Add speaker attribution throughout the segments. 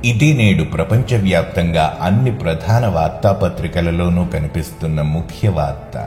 Speaker 1: ఇది నేడు ప్రపంచవ్యాప్తంగా అన్ని ప్రధాన వార్తాపత్రికలలోనూ కనిపిస్తున్న ముఖ్య వార్త.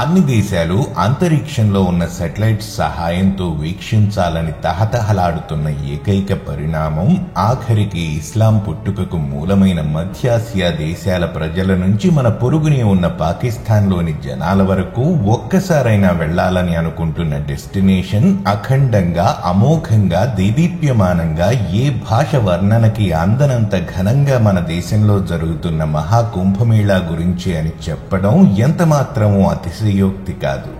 Speaker 1: అన్ని దేశాలు అంతరిక్షంలో ఉన్న శాటిలైట్స్ సహాయంతో వీక్షించాలని తహతహలాడుతున్న ఏకైక పరిణామం ఆఖరికి ఇస్లాం పుట్టుకకు మూలమైన మధ్యాసియా దేశాల ప్రజల నుంచి మన పొరుగునే ఉన్న పాకిస్తాన్లోని జనాల వరకు ఒక్కసారైనా వెళ్లాలని అనుకుంటున్న డెస్టినేషన్ అఖండంగా, అమోఘంగా, దేదీప్యమానంగా ఏ భాష వర్ణనకి అందనంత ఘనంగా మన దేశంలో జరుగుతున్న మహాకుంభమేళా గురించి అని చెప్పడం ఎంతమాత్రమూ అతిశయోక్తి కాదు.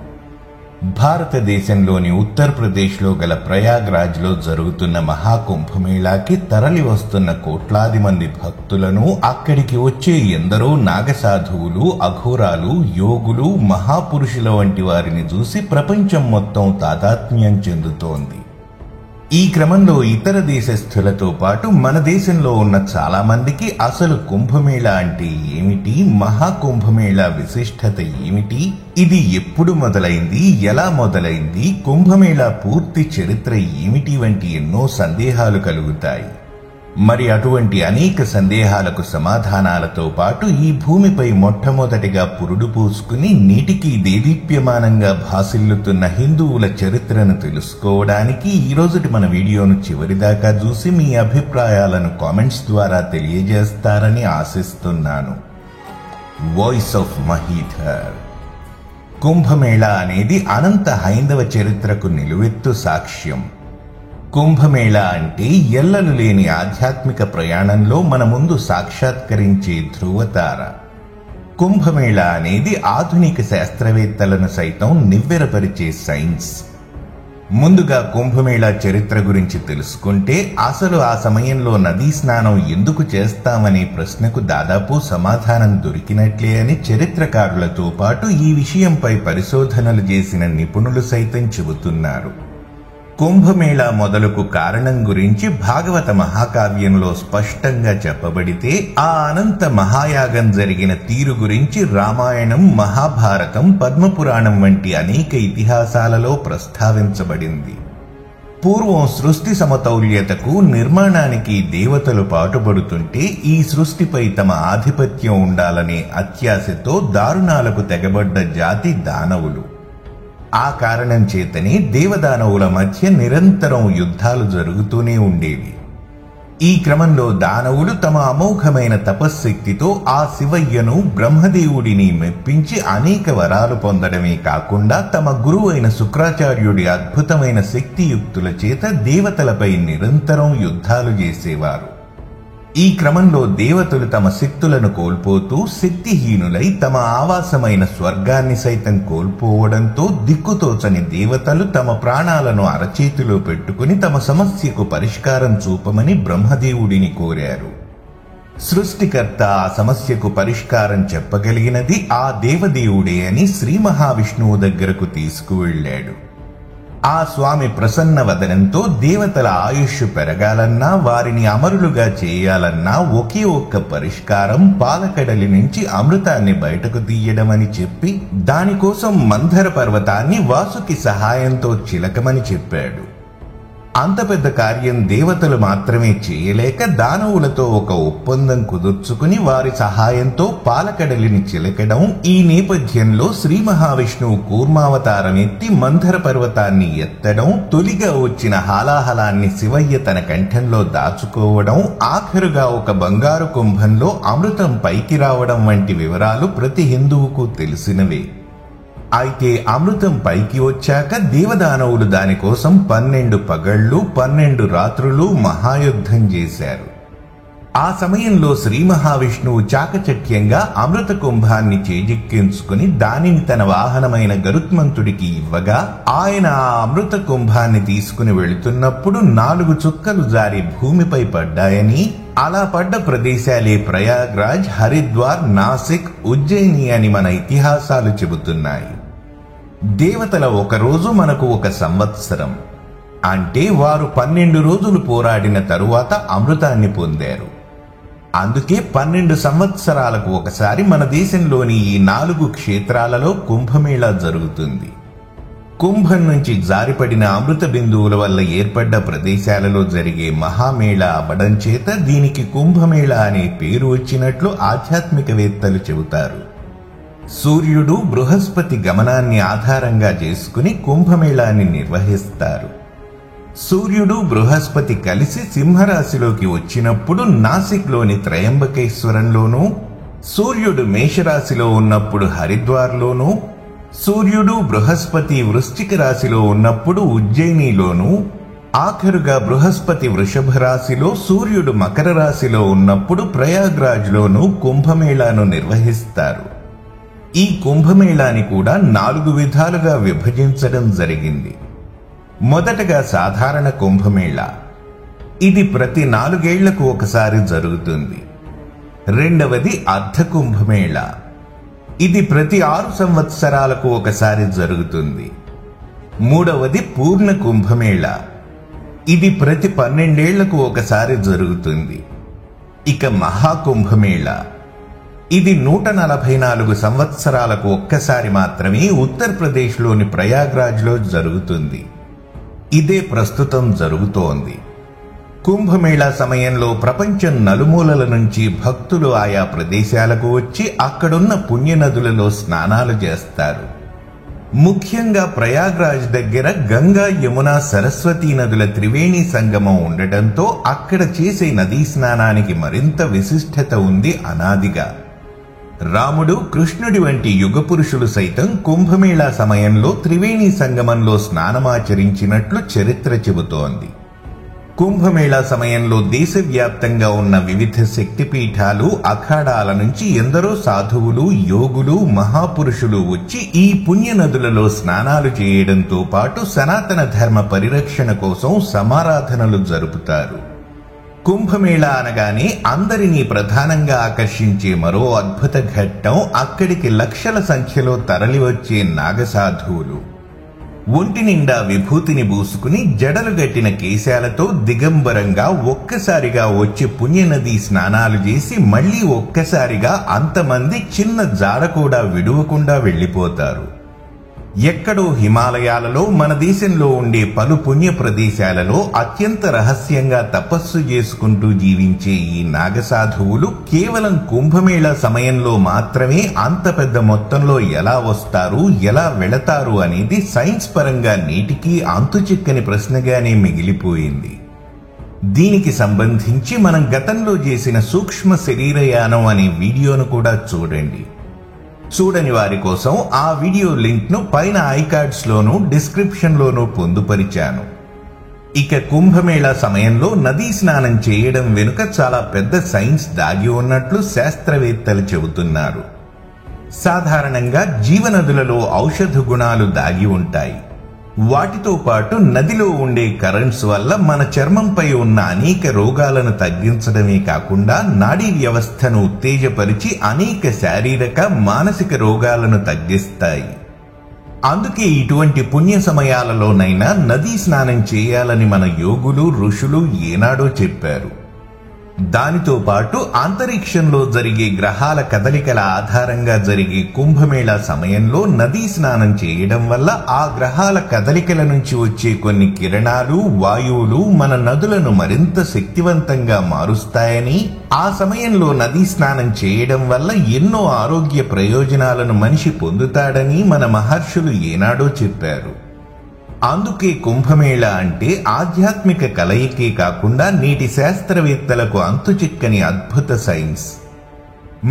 Speaker 1: భారతదేశంలోని ఉత్తరప్రదేశ్లో గల ప్రయాగ్రాజ్లో జరుగుతున్న మహాకుంభమేళాకి తరలి వస్తున్న కోట్లాది మంది భక్తులను, అక్కడికి వచ్చే ఎందరో నాగసాధువులు, అఘోరాలు, యోగులు, మహాపురుషుల వంటి వారిని చూసి ప్రపంచం మొత్తం తాదాత్మ్యం చెందుతోంది. ఈ క్రమంలో ఇతర దేశస్థులతో పాటు మన దేశంలో ఉన్న చాలా మందికి అసలు కుంభమేళా అంటే ఏమిటి, మహాకుంభమేళా విశిష్టత ఏమిటి, ఇది ఎప్పుడు మొదలైంది, ఎలా మొదలైంది, కుంభమేళా పూర్తి చరిత్ర ఏమిటి వంటి ఎన్నో సందేహాలు కలుగుతాయి. మరి అటువంటి అనేక సందేహాలకు సమాధానాలతో పాటు ఈ భూమిపై మొట్టమొదటిగా పురుడు పూసుకుని నీటికి దేదీప్యమానంగా భాసిల్లుతున్న హిందువుల చరిత్రను తెలుసుకోవడానికి ఈరోజుటి మన వీడియోను చివరిదాకా చూసి మీ అభిప్రాయాలను కామెంట్స్ ద్వారా తెలియజేస్తారని ఆశిస్తున్నాను. Voice of Mahidhar. కుంభమేళా అనేది అనంత హైందవ చరిత్రకు నిలువెత్తు సాక్ష్యం. కుంభమేళా అంటే ఎల్లలు లేని ఆధ్యాత్మిక ప్రయాణంలో మన ముందు సాక్షాత్కరించే ధృవతార. కుంభమేళా అనేది ఆధునిక శాస్త్రవేత్తలను సైతం నివ్వెరపరిచే సైన్స్. ముందుగా కుంభమేళా చరిత్ర గురించి తెలుసుకుంటే అసలు ఆ సమయంలో నదీ స్నానం ఎందుకు చేస్తామనే ప్రశ్నకు దాదాపు సమాధానం దొరికినట్లే అని చరిత్రకారులతో పాటు ఈ విషయంపై పరిశోధనలు చేసిన నిపుణులు సైతం చెబుతున్నారు. కుంభమేళా మొదలుకు కారణం గురించి భాగవత మహాకావ్యంలో స్పష్టంగా చెప్పబడితే ఆ అనంత మహాయాగం జరిగిన తీరు గురించి రామాయణం, మహాభారతం, పద్మపురాణం వంటి అనేక ఇతిహాసాలలో ప్రస్తావించబడింది. పూర్వం సృష్టి సమతౌల్యతకు, నిర్మాణానికి దేవతలు పాటుపడుతుంటే ఈ సృష్టిపై తమ ఆధిపత్యం ఉండాలనే అత్యాశతో దారుణాలకు తెగబడ్డ జాతి దానవులు. ఆ కారణం చేతనే దేవదానవుల మధ్య నిరంతరం యుద్ధాలు జరుగుతూనే ఉండేవి. ఈ క్రమంలో దానవులు తమ అమోఘమైన తపశ్శక్తితో ఆ శివయ్యను, బ్రహ్మదేవుడిని మెప్పించి అనేక వరాలు పొందడమే కాకుండా తమ గురువైన శుక్రాచార్యుడి అద్భుతమైన శక్తియుక్తుల చేత దేవతలపై నిరంతరం యుద్ధాలు చేసేవారు. ఈ క్రమంలో దేవతలు తమ శక్తులను కోల్పోతూ శక్తిహీనులై తమ ఆవాసమైన స్వర్గాన్ని సైతం కోల్పోవడంతో దిక్కుతోచని దేవతలు తమ ప్రాణాలను అరచేతిలో పెట్టుకుని తమ సమస్యకు పరిష్కారం చూపమని బ్రహ్మదేవుడిని కోరారు. సృష్టికర్త ఆ సమస్యకు పరిష్కారం చెప్పగలిగినది ఆ దేవదేవుడే అని శ్రీ మహావిష్ణువు దగ్గరకు తీసుకువెళ్లాడు. ఆ స్వామి ప్రసన్న వదనంతో దేవతల ఆయుష్ పెరగాలన్నా, వారిని అమరులుగా చేయాలన్నా ఒకే ఒక్క పరిష్కారం పాలకడలి నుంచి అమృతాన్ని బయటకు తీయడమని చెప్పి దానికోసం మంధర పర్వతాన్ని వాసుకి సహాయంతో చిలకమని చెప్పాడు. అంత పెద్ద కార్యం దేవతలు మాత్రమే చేయలేక దానవులతో ఒక ఒప్పందం కుదుర్చుకుని వారి సహాయంతో పాలకడలిని చిలకడం. ఈ నేపథ్యంలో శ్రీ మహావిష్ణువు కూర్మావతారం ఎత్తి మంధర పర్వతాన్ని ఎత్తడం, తొలిగా వచ్చిన హాలాహలాన్ని శివయ్య తన కంఠంలో దాచుకోవడం, ఆఖరుగా ఒక బంగారు కుంభంలో అమృతం పైకి రావడం వంటి వివరాలు ప్రతి హిందువుకు తెలిసినవే. అయితే అమృతం పైకి వచ్చాక దేవదానవులు దానికోసం 12 పగళ్లు 12 రాత్రులు మహాయుద్ధం చేశారు. ఆ సమయంలో శ్రీ మహావిష్ణువు చాకచక్యంగా అమృత కుంభాన్ని చేజిక్కించుకుని దానిని తన వాహనమైన గరుత్మంతుడికి ఇవ్వగా ఆయన ఆ అమృత కుంభాన్ని తీసుకుని వెళుతున్నప్పుడు 4 చుక్కలు జారి భూమిపై పడ్డాయని, అలా పడ్డ ప్రదేశాలే ప్రయాగ్రాజ్, హరిద్వార్, నాసిక్, ఉజ్జయిని అని మన ఇతిహాసాలు చెబుతున్నాయి. దేవతల ఒక రోజు మనకు ఒక సంవత్సరం. అంటే వారు 12 రోజులు పోరాడిన తరువాత అమృతాన్ని పొందారు. అందుకే 12 సంవత్సరాలకు ఒకసారి మన దేశంలోని ఈ 4 క్షేత్రాలలో కుంభమేళా జరుగుతుంది. కుంభం నుంచి జారిపడిన అమృత బిందువుల వల్ల ఏర్పడ్డ ప్రదేశాలలో జరిగే మహామేళా అవ్వడం చేత దీనికి కుంభమేళా అనే పేరు వచ్చినట్లు ఆధ్యాత్మికవేత్తలు చెబుతారు. సూర్యుడు బృహస్పతి గమనాన్ని ఆధారంగా చేసుకుని కుంభమేళాన్ని నిర్వహిస్తారు. సూర్యుడు బృహస్పతి కలిసి సింహరాశిలోకి వచ్చినప్పుడు నాసిక్లోని త్రయంబకేశ్వరంలోనూ, సూర్యుడు మేషరాశిలో ఉన్నప్పుడు హరిద్వార్లోనూ, సూర్యుడు బృహస్పతి వృశ్చిక రాశిలో ఉన్నప్పుడు ఉజ్జయినిలోనూ, ఆఖరుగా బృహస్పతి వృషభ రాశిలో, సూర్యుడు మకర రాశిలో ఉన్నప్పుడు ప్రయాగ్రాజ్లోనూ కుంభమేళాను నిర్వహిస్తారు. ఈ కుంభమేళాని కూడా 4 విధాలుగా విభజించడం జరిగింది. మొదటగా సాధారణ కుంభమేళా. ఇది ప్రతి 4 ఏళ్లకు ఒకసారి జరుగుతుంది. రెండవది అర్ధ కుంభమేళా. ఇది ప్రతి 6 సంవత్సరాలకు ఒకసారి జరుగుతుంది. మూడవది పూర్ణ కుంభమేళా. ఇది ప్రతి 12 ఏళ్లకు ఒకసారి జరుగుతుంది. ఇక మహాకుంభమేళా. ఇది 144 సంవత్సరాలకు ఒక్కసారి మాత్రమే ఉత్తరప్రదేశ్లోని ప్రయాగ్రాజ్లో జరుగుతుంది. ఇదే ప్రస్తుతం జరుగుతోంది. కుంభమేళా సమయంలో ప్రపంచం నలుమూలల నుంచి భక్తులు ఆయా ప్రదేశాలకు వచ్చి అక్కడున్న పుణ్యనదులలో స్నానాలు చేస్తారు. ముఖ్యంగా ప్రయాగ్రాజ్ దగ్గర గంగా, యమున, సరస్వతీ నదుల త్రివేణి సంగమం ఉండటంతో అక్కడ చేసే నదీ స్నానానికి మరింత విశిష్టత ఉంది అనాదిగా. రాముడు, కృష్ణుడి వంటి యుగపురుషులు సైతం కుంభమేళా సమయంలో త్రివేణి సంగమంలో స్నానమాచరించినట్లు చరిత్ర చెబుతోంది. కుంభమేళా సమయంలో దేశవ్యాప్తంగా ఉన్న వివిధ శక్తిపీఠాలు, అఖాడాల నుంచి ఎందరో సాధువులు, యోగులు, మహాపురుషులు వచ్చి ఈ పుణ్యనదులలో స్నానాలు చేయడంతో పాటు సనాతన ధర్మ పరిరక్షణ కోసం సమారాధనలు జరుపుతారు. కుంభమేళా అనగానే అందరినీ ప్రధానంగా ఆకర్షించే మరో అద్భుత ఘట్టం అక్కడికి లక్షల సంఖ్యలో తరలివచ్చే నాగసాధువులు. ఒంటి నిండా విభూతిని పూసుకుని జడలు గట్టిన కేశాలతో దిగంబరంగా ఒక్కసారిగా వచ్చి పుణ్యనదీ స్నానాలు చేసి మళ్లీ ఒక్కసారిగా అంతమంది చిన్న జాడ కూడా విడువకుండా వెళ్లిపోతారు. ఎక్కడో హిమాలయాలలో, మన దేశంలో ఉండే పలు పుణ్య ప్రదేశాలలో అత్యంత రహస్యంగా తపస్సు చేసుకుంటూ జీవించే ఈ నాగసాధువులు కేవలం కుంభమేళా సమయంలో మాత్రమే అంత పెద్ద మొత్తంలో ఎలా వస్తారు, ఎలా వెళతారు అనేది సైన్స్ పరంగా నేటికీ అంతుచిక్కని ప్రశ్నగానే మిగిలిపోయింది. దీనికి సంబంధించి మనం గతంలో చేసిన సూక్ష్మ శరీరయానం అనే వీడియోను కూడా చూడండి. చూడని వారి కోసం ఆ వీడియో లింక్ ను పైన ఐకార్డ్స్ లోను, డిస్క్రిప్షన్ లోను పొందుపరిచాను. ఇక కుంభమేళా సమయంలో నదీ స్నానం చేయడం వెనుక చాలా పెద్ద సైన్స్ దాగి ఉన్నట్లు శాస్త్రవేత్తలు చెబుతున్నారు. సాధారణంగా జీవనదులలో ఔషధ గుణాలు దాగి ఉంటాయి. వాటితో పాటు నదిలో ఉండే కరెంట్స్ వల్ల మన చర్మంపై ఉన్న అనేక రోగాలను తగ్గించడమే కాకుండా నాడీ వ్యవస్థను ఉత్తేజపరిచి అనేక శారీరక, మానసిక రోగాలను తగ్గిస్తాయి. అందుకే ఇటువంటి పుణ్య సమయాలలోనైనా నదీ స్నానం చేయాలని మన యోగులు, ఋషులు ఏనాడో చెప్పారు. దానితో పాటు అంతరిక్షంలో జరిగే గ్రహాల కదలికల ఆధారంగా జరిగే కుంభమేళా సమయంలో నదీ స్నానం చేయడం వల్ల ఆ గ్రహాల కదలికల నుంచి వచ్చే కొన్ని కిరణాలు, వాయువులు మన నదులను మరింత శక్తివంతంగా మారుస్తాయని, ఆ సమయంలో నదీ స్నానం చేయడం వల్ల ఎన్నో ఆరోగ్య ప్రయోజనాలను మనిషి పొందుతాడని మన మహర్షులు ఏనాడో చెప్పారు. అందుకే కుంభమేళా అంటే ఆధ్యాత్మిక కలయికే కాకుండా నేటి శాస్త్రవేత్తలకు అంతుచిక్కని అద్భుత సైన్స్.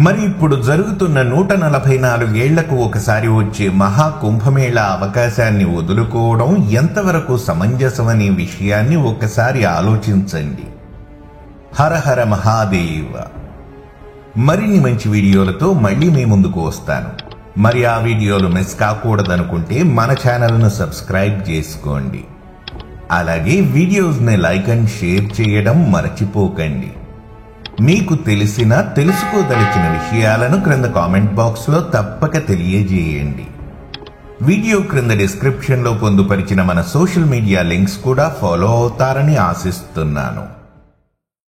Speaker 1: మరి ఇప్పుడు జరుగుతున్న 144 ఏళ్లకు ఒకసారి వచ్చే మహాకుంభమేళా అవకాశాన్ని వదులుకోవడం ఎంతవరకు సమంజసమనే విషయాన్ని ఒకసారి ఆలోచించండి. హర హర మహాదేవ. మరిన్ని మంచి వీడియోలతో మళ్ళీ మీ ముందుకు వస్తాను. మరి ఆ వీడియోలు మిస్ కాకూడదనుకుంటే మన ఛానల్ను సబ్స్క్రైబ్ చేసుకోండి. అలాగే వీడియోస్ని లైక్ అండ్ షేర్ చేయడం మర్చిపోకండి. మీకు తెలిసిన, తెలుసుకోదలిచిన విషయాలను క్రింద కామెంట్ బాక్స్లో తప్పక తెలియజేయండి. వీడియో క్రింద డిస్క్రిప్షన్లో పొందుపరిచిన మన సోషల్ మీడియా లింక్స్ కూడా ఫాలో అవుతారని ఆశిస్తున్నాను.